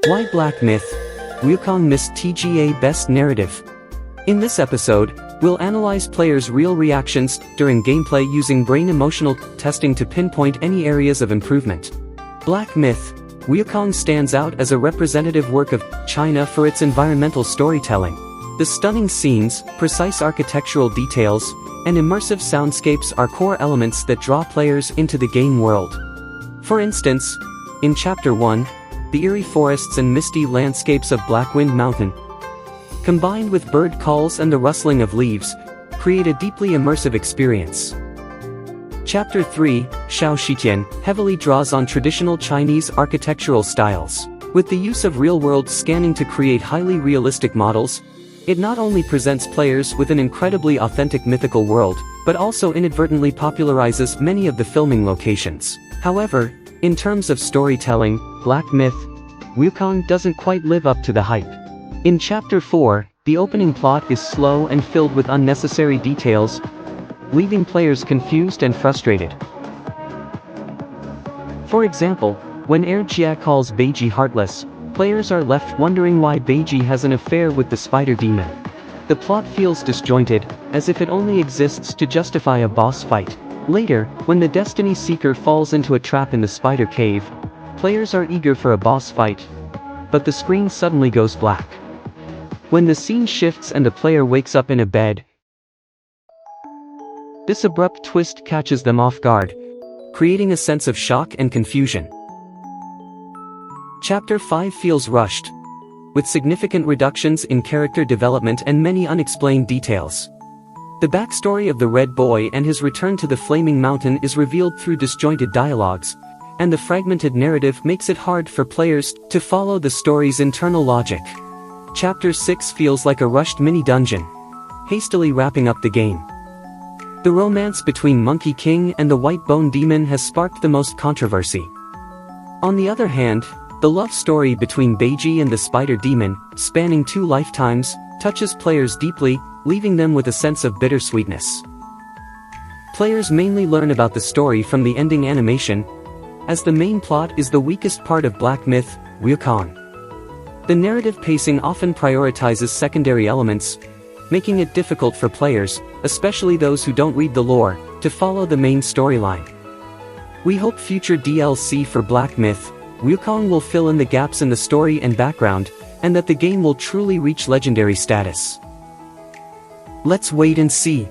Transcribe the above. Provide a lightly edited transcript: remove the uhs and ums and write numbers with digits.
Why Black Myth? Wukong missed TGA Best Narrative. In this episode, we'll analyze players' real reactions during gameplay using brain emotional testing to pinpoint any areas of improvement. Black Myth. Wukong stands out as a representative work of China for its environmental storytelling. The stunning scenes, precise architectural details, and immersive soundscapes are core elements that draw players into the game world. For instance, in Chapter 1, the eerie forests and misty landscapes of Blackwind Mountain, combined with bird calls and the rustling of leaves, create a deeply immersive experience. Chapter 3, Shao Shitian, heavily draws on traditional Chinese architectural styles. With the use of real-world scanning to create highly realistic models, it not only presents players with an incredibly authentic mythical world, but also inadvertently popularizes many of the filming locations. However, in terms of storytelling, Black Myth, Wukong doesn't quite live up to the hype. In Chapter 4, the opening plot is slow and filled with unnecessary details, leaving players confused and frustrated. For example, when Jia calls Beiji heartless, players are left wondering why Beiji has an affair with the spider demon. The plot feels disjointed, as if it only exists to justify a boss fight. Later, when the Destiny Seeker falls into a trap in the spider cave, players are eager for a boss fight, but the screen suddenly goes black. When the scene shifts and the player wakes up in a bed, this abrupt twist catches them off guard, creating a sense of shock and confusion. Chapter 5 feels rushed, with significant reductions in character development and many unexplained details. The backstory of the Red Boy and his return to the Flaming Mountain is revealed through disjointed dialogues, and the fragmented narrative makes it hard for players to follow the story's internal logic. Chapter 6 feels like a rushed mini-dungeon, hastily wrapping up the game. The romance between Monkey King and the White Bone Demon has sparked the most controversy. On the other hand, the love story between Beiji and the Spider Demon, spanning 2 lifetimes, touches players deeply, leaving them with a sense of bittersweetness. Players mainly learn about the story from the ending animation, as the main plot is the weakest part of Black Myth, Wukong. The narrative pacing often prioritizes secondary elements, making it difficult for players, especially those who don't read the lore, to follow the main storyline. We hope future DLC for Black Myth, Wukong will fill in the gaps in the story and background, and that the game will truly reach legendary status. Let's wait and see.